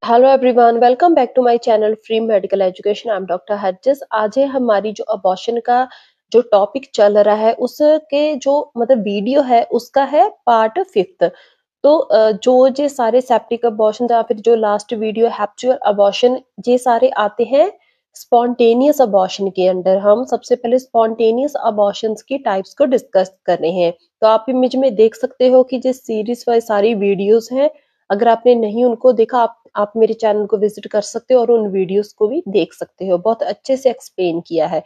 Hello everyone, welcome back to my channel free medical education. I am doctor हर्जिस। आज है हमारी जो अबॉर्शन का जो टॉपिक चल रहा है उसके जो वीडियो है उसका है पार्ट 5। तो जो सारे सेप्टिक अबॉर्शन या फिर जो लास्ट वीडियो हैप्चुअल अबॉर्शन ये सारे आते हैं स्पॉन्टेनियस अबॉर्शन के अंडर। हम सबसे पहले स्पॉन्टेनियस अबॉर्शंस की टाइप्स को डिस्कस कर रहे हैं। तो आप इमेज में देख सकते हो कि जिस सीरीज वाइज सारी वीडियोस हैं, अगर आपने नहीं उनको देखा आप मेरे चैनल को विजिट कर सकते हो और उन वीडियोस को भी देख सकते हो। बहुत अच्छे से एक्सप्लेन किया है।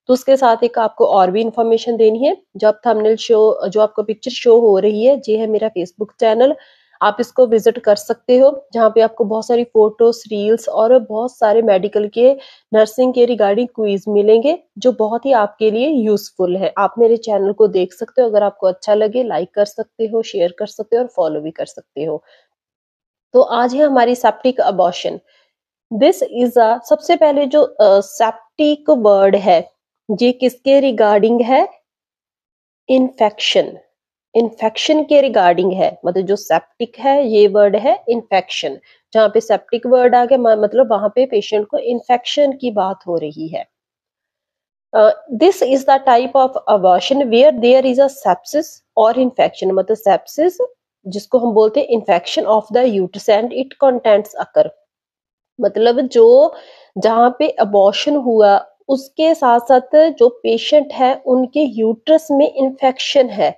तो उसके साथ एक आपको और भी इंफॉर्मेशन देनी है। जो आप थंबनेल शो जो आपको पिक्चर शो हो रही है, ये है मेरा फेसबुक चैनल। आप इसको विजिट कर सकते हो, जहाँ पे आपको बहुत सारी फोटोज, रील्स और बहुत सारे मेडिकल के, नर्सिंग के रिगार्डिंग क्विज मिलेंगे जो बहुत ही आपके लिए यूजफुल है। आप मेरे चैनल को देख सकते हो। अगर आपको अच्छा लगे लाइक कर सकते हो, शेयर कर सकते हो और फॉलो भी कर सकते हो। तो आज है हमारी septic abortion. This is a सबसे पहले जो सेप्टिक वर्ड है, ये किसके रिगार्डिंग है? इन्फेक्शन। इन्फेक्शन के रिगार्डिंग है। जो सेप्टिक है ये वर्ड है इन्फेक्शन। जहां पे सेप्टिक वर्ड आ गया वहां पे पेशेंट को इन्फेक्शन की बात हो रही है। This is the type of abortion where there is a sepsis और इन्फेक्शन। सेप्सिस जिसको हम बोलते हैं infection of the uterus and it contents occur. जो जहां पे अबॉर्शन हुआ उसके साथ साथ जो पेशेंट है उनके यूट्रस में इन्फेक्शन है।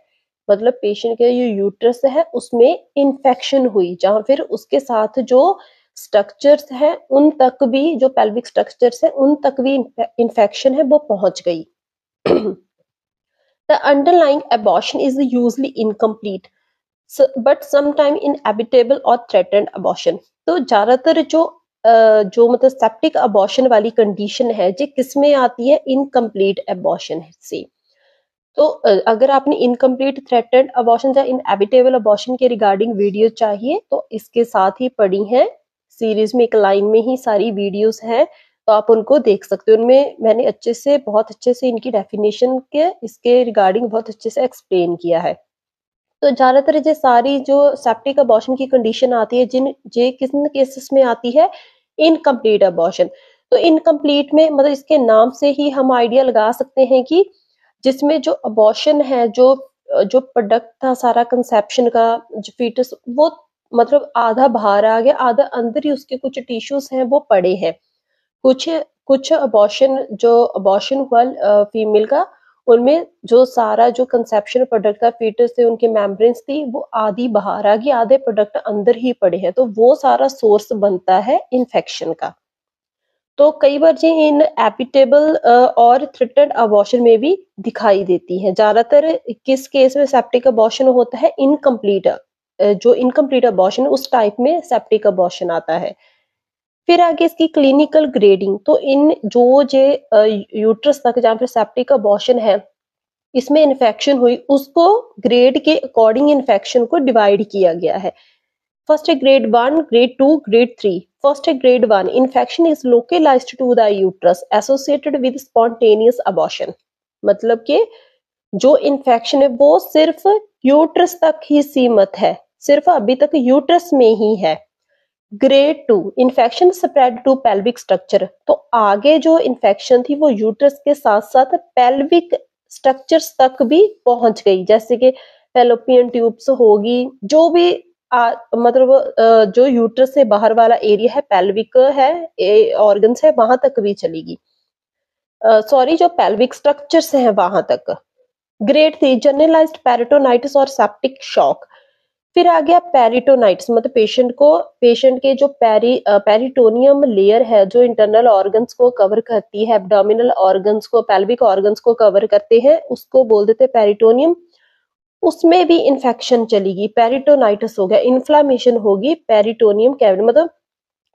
पेशेंट के जो यूट्रस है उसमें इन्फेक्शन हुई, जहां फिर उसके साथ जो स्ट्रक्चर्स हैं उन तक भी, जो पेल्विक स्ट्रक्चर्स है उन तक भी इन्फेक्शन है वो पहुंच गई। The underlying abortion is usually incomplete, but sometime inevitable or threatened abortion। तो ज्यादातर जो सेप्टिक अबॉर्शन वाली कंडीशन है ये किस में आती है? इनकम्प्लीट अबॉर्शन से। तो अगर आपने इनकम्प्लीट, थ्रेटेंड अबॉर्शन या इनएविटेबल अबॉर्शन के रिगार्डिंग वीडियो चाहिए तो इसके साथ ही पड़ी है सीरीज में, एक लाइन में ही सारी वीडियोस हैं, तो आप उनको देख सकते हो। उनमें मैंने बहुत अच्छे से इनकी डेफिनेशन के इसके रिगार्डिंग बहुत अच्छे से एक्सप्लेन किया है। तो ज्यादातर ये सारी जो सेप्टिक अबॉर्शन की कंडीशन आती है किन केसेस में आती है? Incomplete abortion. तो इनकम्प्लीट में इसके नाम से ही हम आइडिया लगा सकते हैं कि जिसमें जो अबॉर्शन है, जो प्रोडक्ट था सारा कंसेप्शन का, जो फीटस वो आधा बाहर आ गया, आधा अंदर ही उसके कुछ टिश्यूज हैं वो पड़े हैं। कुछ कुछ अबॉर्शन हुआ फीमेल का, उनमें जो सारा जो कंसेप्शन प्रोडक्ट का फीटस थे, उनकी मेम्ब्रेन्स थी, वो आधी बाहर आ गई, आधे प्रोडक्ट अंदर ही पड़े हैं। तो वो सारा सोर्स बनता है इन्फेक्शन का। तो कई बार ये इन एपिटेबल और थ्रेटेड अबॉर्शन में भी दिखाई देती है। ज्यादातर किस केस में सेप्टिक अबॉर्शन होता है? इनकम्प्लीट, जो इनकम्प्लीट अबॉर्शन उस टाइप में सेप्टिक अबॉर्शन आता है। फिर आगे इसकी क्लिनिकल ग्रेडिंग। तो इन जे यूट्रस तक जहाँ पे सेप्टिक अबॉर्शन है, इसमें इन्फेक्शन हुई, उसको ग्रेड के अकॉर्डिंग इन्फेक्शन को डिवाइड किया गया है। फर्स्ट है ग्रेड 1, ग्रेड 2, ग्रेड 3। फर्स्ट है grade 1, infection is localised to the uterus associated with spontaneous abortion. कि जो इन्फेक्शन है वो सिर्फ यूट्रस तक ही सीमित है, सिर्फ अभी तक यूट्रस में ही है। Grade 2, infection spread to pelvic structure. तो आगे जो इन्फेक्शन थी वो यूट्रस के साथ साथ पेल्विक स्ट्रक्चर्स तक भी पहुंच गई, जैसे कि फेलोपियन ट्यूब्स होगी, जो भी जो यूट्रस से बाहर वाला एरिया है, पेल्विक है, ऑर्गन्स है, वहां तक भी चलेगी। जो पेल्विक स्ट्रक्चर्स हैं वहां तक। ग्रेड 3, जनरलाइज्ड पेरिटोनाइटिस और सेप्टिक शॉक। फिर आ गया पेरिटोनाइट्स, पेशेंट के जो पेरिटोनियम लेयर है, जो इंटरनल ऑर्गन्स को कवर करती है, एब्डोमिनल ऑर्गन्स को, पेल्विक ऑर्गन्स को कवर करते हैं, उसको बोल देते हैं पेरिटोनियम। उसमें भी इन्फेक्शन चलेगी, पेरिटोनाइटिस हो गया, इन्फ्लामेशन होगी पेरिटोनियम कैविटी,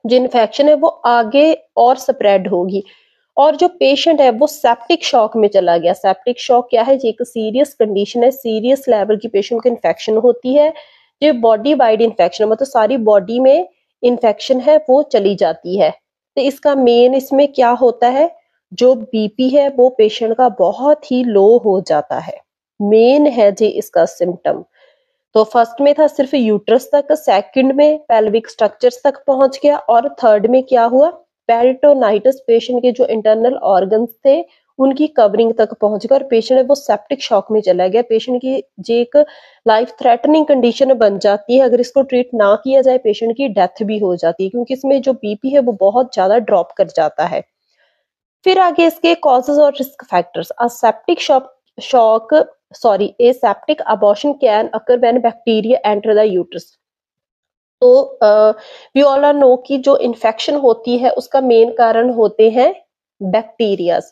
जो इन्फेक्शन है वो आगे और स्प्रेड होगी। और जो पेशेंट है वो सेप्टिक शॉक में चला गया। सेप्टिक शॉक क्या है? ये एक सीरियस कंडीशन है, सीरियस लेवल की पेशेंट को इन्फेक्शन होती है। ये बॉडी वाइड इन्फेक्शन, सारी बॉडी में इन्फेक्शन है वो चली जाती है। तो इसका मेन इसमें क्या होता है? जो बीपी है वो पेशेंट का बहुत ही लो हो जाता है, मेन है जी इसका सिम्टम। तो फर्स्ट में था सिर्फ यूट्रस तक, सेकंड में पेल्विक स्ट्रक्चर्स तक पहुंच गया, और थर्ड में क्या हुआ, पेरिटोनाइटिस पेशेंट के जो इंटरनल ऑर्गन्स थे उनकी कवरिंग तक पहुंच गया और पेशेंट है वो सेप्टिक शॉक में चला गया। पेशेंट की जो एक लाइफ थ्रेटनिंग कंडीशन बन जाती है, अगर इसको ट्रीट ना किया जाए पेशेंट की डेथ भी हो जाती है, क्योंकि इसमें जो बीपी है वो बहुत ज्यादा ड्रॉप कर जाता है। फिर आगे इसके कॉजेज और risk factors. A septic shock sorry A septic abortion can occur when bacteria enter the uterus. तो वी ऑल आर नो कि जो इन्फेक्शन होती है उसका मेन कारण होते हैं बैक्टीरियाज।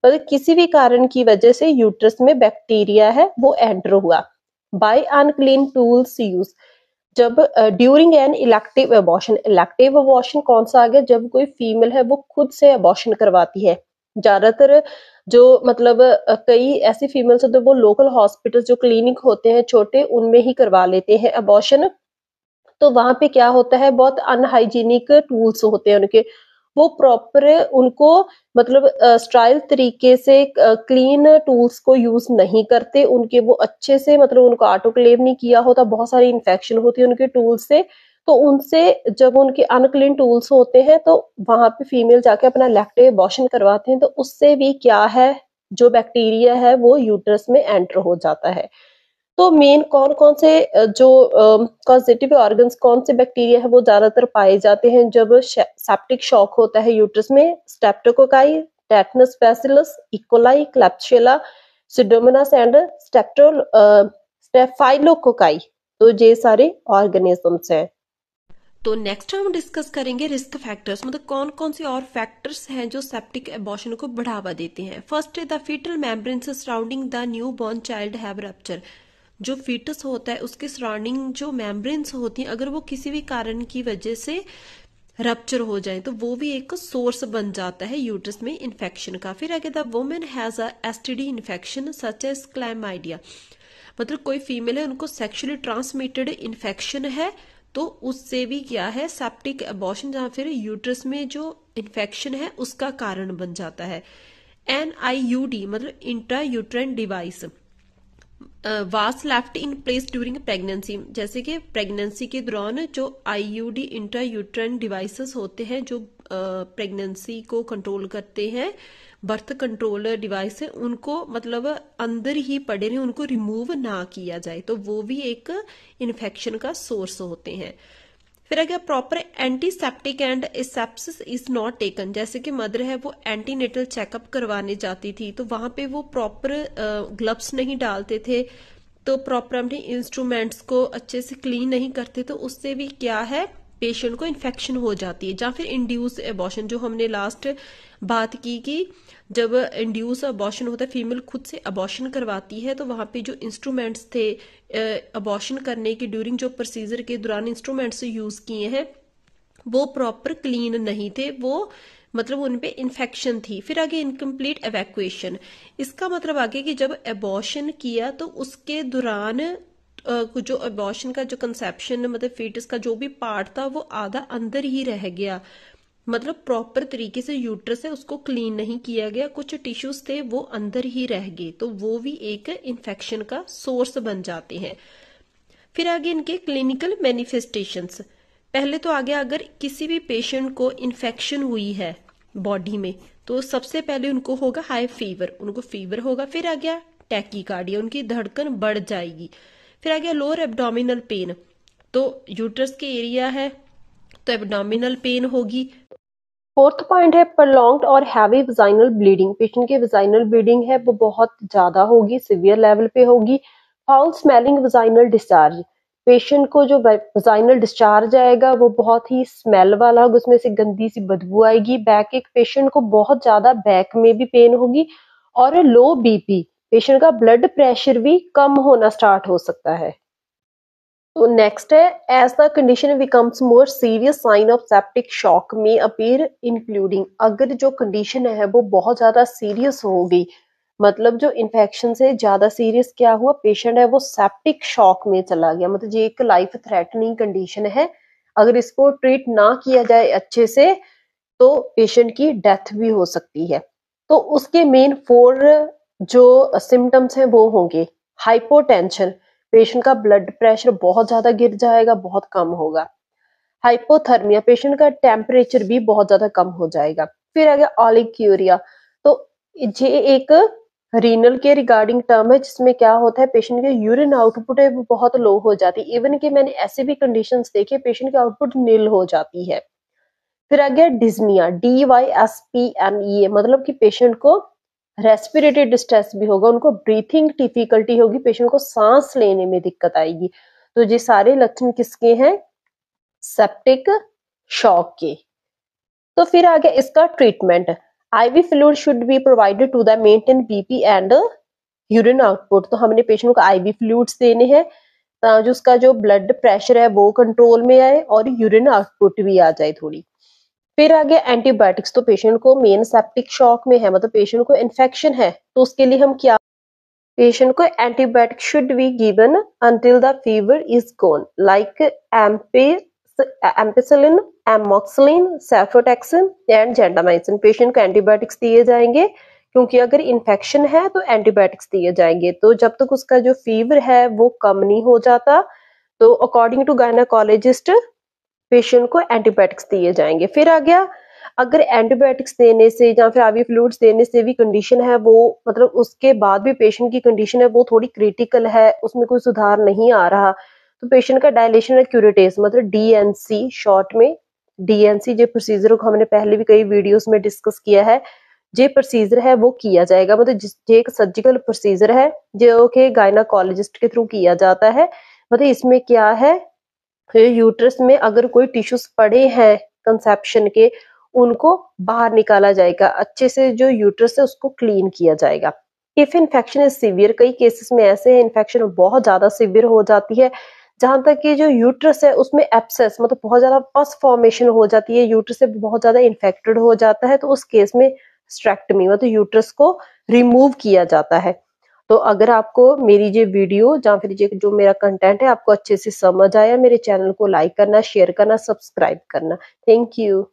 मतलब किसी भी कारण की वजह से यूट्रस में बैक्टीरिया है वो एंटर हुआ। बाय अनक्लीन टूल्स यूज, जब during an elective abortion. Elective abortion कौन सा आ गया, जब कोई फीमेल है वो खुद से अबॉर्शन करवाती है। ज्यादातर जो मतलब कई ऐसी फीमेल्स होते हैं वो लोकल हॉस्पिटल जो क्लिनिक होते हैं छोटे उनमें ही करवा लेते हैं अबॉर्शन। तो वहां पे क्या होता है, बहुत अनहाइजीनिक टूल्स होते हैं उनके, वो प्रॉपर उनको मतलब स्टाइल तरीके से क्लीन टूल्स को यूज नहीं करते उनके, वो अच्छे से मतलब उनको ऑटोक्लेव नहीं किया होता, बहुत सारी इन्फेक्शन होती है उनके टूल्स से। तो उनसे जब उनके अनक्लीन टूल्स होते हैं तो वहां पे फीमेल जाके अपना इलेक्टिव अबॉर्शन करवाते हैं, तो उससे भी क्या है, जो बैक्टीरिया है वो यूट्रस में एंटर हो जाता है। तो मेन कौन कौन से जो कॉजेटिव ऑर्गन्स कौन से बैक्टीरिया है वो ज्यादातर पाए जाते हैं जब सेप्टिक शॉक होता है यूट्रस में। Streptococci, tetanus bacillus, E coli, klebsiella, pseudomonas and staphylococci. तो ये सारे ऑर्गेनिजम्स हैं। तो नेक्स्ट हम डिस्कस करेंगे रिस्क फैक्टर्स, मतलब कौन कौन से और फैक्टर्स हैं जो सेप्टिक एबॉर्शन को बढ़ावा देते हैं। फर्स्ट है the fetal membranes surrounding the new born child have rupture. जो फीटस होता है उसके सराउंडिंग जो मेम्ब्रेन्स होती हैं अगर वो किसी भी कारण की वजह से रप्चर हो जाए तो वो भी एक सोर्स बन जाता है यूट्रस में इन्फेक्शन का। फिर आगे the women has a STD infection such as chlamydia, मतलब कोई फीमेल है उनको सेक्सुअली ट्रांसमिटेड इन्फेक्शन है तो उससे भी क्या है सेप्टिक एबॉर्शन जहां फिर यूट्रस में जो इन्फेक्शन है उसका कारण बन जाता है। NIUD मतलब इंट्रा यूट्राइन डिवाइस वास left in place during pregnancy, जैसे कि प्रेगनेंसी के दौरान जो IUD इंट्रा यूट्राइन डिवाइसेस होते हैं जो प्रेगनेंसी को कंट्रोल करते हैं, बर्थ कंट्रोल डिवाइस है, उनको मतलब अंदर ही पड़े रहे, उनको रिमूव ना किया जाए तो वो भी एक इन्फेक्शन का सोर्स होते हैं। फिर अगर proper antiseptic and asepsis is not taken, जैसे कि मदर है वो एंटीनेटल चेकअप करवाने जाती थी तो वहां पे वो प्रॉपर ग्लव्स नहीं डालते थे, तो प्रॉपर अपने इंस्ट्रूमेंट्स को अच्छे से क्लीन नहीं करते तो उससे भी क्या है पेशेंट को इन्फेक्शन हो जाती है। या फिर इंड्यूस एबॉर्शन जो हमने लास्ट बात की कि जब इंड्यूस अबॉर्शन होता है फीमेल खुद से अबॉर्शन करवाती है तो वहां पे जो इंस्ट्रूमेंट्स थे अबॉर्शन करने के ड्यूरिंग जो प्रोसीजर के दौरान इंस्ट्रूमेंट्स यूज किए हैं वो प्रॉपर क्लीन नहीं थे, वो मतलब उनपे इन्फेक्शन थी। फिर आगे इनकम्प्लीट एवैक्यूएशन, इसका मतलब आगे कि जब अबॉर्शन किया तो उसके दौरान जो अबॉर्शन का जो कंसेप्शन मतलब फीटस का जो भी पार्ट था वो आधा अंदर ही रह गया, मतलब प्रॉपर तरीके से यूट्रस है उसको क्लीन नहीं किया गया, कुछ टिश्यूज थे वो अंदर ही रह गए तो वो भी एक इन्फेक्शन का सोर्स बन जाते हैं। फिर आगे इनके क्लिनिकल मैनिफेस्टेशंस, पहले तो आगे अगर किसी भी पेशेंट को इन्फेक्शन हुई है बॉडी में तो सबसे पहले उनको होगा हाई फीवर, उनको फीवर होगा। फिर आ गया टैकीकार्डिया, उनकी धड़कन बढ़ जाएगी। फिर आ गया लोअर एब्डोमिनल पेन, तो यूट्रस के एरिया है तो एब्डोमिनल पेन होगी। फोर्थ पॉइंट है प्रलॉन्ग्ड और हैवी वजाइनल ब्लीडिंग, पेशेंट की वजाइनल ब्लीडिंग है वो बहुत ज्यादा होगी, सिवियर लेवल पे होगी। Foul smelling vaginal discharge, patient को जो वजाइनल डिस्चार्ज आएगा वो बहुत ही स्मेल वाला होगा, उसमें से गंदी सी बदबू आएगी। बैक एक, पेशेंट को बहुत ज्यादा बैक में भी पेन होगी। और लो बीपी, पेशेंट का ब्लड प्रेशर भी कम होना स्टार्ट हो सकता है। तो नेक्स्ट है as the condition becomes more serious sign of septic shock में अपीयर इंक्लूडिंग, अगर जो कंडीशन है वो बहुत ज्यादा सीरियस हो गई, मतलब जो इन्फेक्शन से ज्यादा सीरियस क्या हुआ, पेशेंट है वो सेप्टिक शॉक में चला गया, मतलब ये एक लाइफ थ्रेटनिंग कंडीशन है, अगर इसको ट्रीट ना किया जाए अच्छे से तो पेशेंट की डेथ भी हो सकती है। तो उसके मेन 4 जो सिम्टम्स हैं वो होंगे हाइपोटेंशन, पेशेंट का ब्लड प्रेशर बहुत ज्यादा गिर जाएगा, बहुत कम होगा। हाइपोथर्मिया, पेशेंट का टेम्परेचर भी बहुत ज्यादा कम हो जाएगा। फिर आ गया ओलिग्यूरिया, तो ये एक रीनल के रिगार्डिंग टर्म है जिसमें क्या होता है, पेशेंट के यूरिन आउटपुट है वो बहुत लो हो जाती है। इवन कि मैंने ऐसे भी कंडीशंस देखे पेशेंट की आउटपुट नील हो जाती है। फिर आ गया डिस्निया, DYSPNEA, मतलब कि पेशेंट को रेस्पिरेटरी डिस्ट्रेस भी होगा, उनको ब्रीथिंग डिफिकल्टी होगी, पेशेंट को सांस लेने में दिक्कत आएगी। तो ये सारे लक्षण किसके हैं, सेप्टिक शॉक के। तो फिर आ गया इसका treatment, IV fluid should be provided to the maintain BP and urine output. तो हमने पेशेंट को IV फ्लूइड्स देने हैं जो उसका जो ब्लड प्रेशर है वो कंट्रोल में आए और यूरिन आउटपुट भी आ जाए थोड़ी। फिर आ गया एंटीबायोटिक्स, तो पेशेंट को मेन सेप्टिक शॉक में है, मतलब पेशेंट को इन्फेक्शन है, तो उसके लिए हम क्या, पेशेंट को antibiotic should be given until the fever is gone, like ampicillin, amoxicillin, cefotaxime and gentamicin. Patient को एंटीबायोटिक्स दिए जाएंगे क्योंकि अगर इन्फेक्शन है तो एंटीबायोटिक्स दिए जाएंगे। तो जब तक उसका जो फीवर है वो कम नहीं हो जाता तो अकॉर्डिंग टू गायनाकोलॉजिस्ट पेशेंट को एंटीबायोटिक्स दिए जाएंगे। फिर आ गया अगर एंटीबायोटिक्स देने से या फिर IV फ्लूइड्स देने से भी कंडीशन है वो, मतलब उसके बाद भी पेशेंट की कंडीशन है वो थोड़ी क्रिटिकल है, उसमें कोई सुधार नहीं आ रहा, तो पेशेंट का डायलेशन क्यूरेटेस, मतलब DNC शॉर्ट में, DNC जो प्रोसीजर को हमने पहले भी कई वीडियोस में डिस्कस किया है, जो प्रोसीजर है वो किया जाएगा, मतलब ये एक सर्जिकल प्रोसीजर है जो कि गायनाकोलॉजिस्ट के थ्रू किया जाता है। मतलब इसमें क्या है, यूट्रस में अगर कोई टिश्यूज पड़े हैं कंसेप्शन के, उनको बाहर निकाला जाएगा, अच्छे से जो यूट्रस है उसको क्लीन किया जाएगा। इफ इन्फेक्शन इज सीवियर, कई केसेस में ऐसे हैं इन्फेक्शन बहुत ज्यादा सीवियर हो जाती है जहां तक कि जो यूट्रस है उसमें एब्सेस, मतलब बहुत ज्यादा पस फॉर्मेशन हो जाती है, यूट्रस से बहुत ज्यादा इन्फेक्टेड हो जाता है, तो उस केस में स्ट्रेक्टमी, मतलब यूट्रस को रिमूव किया जाता है। तो अगर आपको मेरी ये वीडियो या फिर ये जो मेरा कंटेंट है आपको अच्छे से समझ आया, मेरे चैनल को लाइक करना, शेयर करना, सब्सक्राइब करना। Thank you.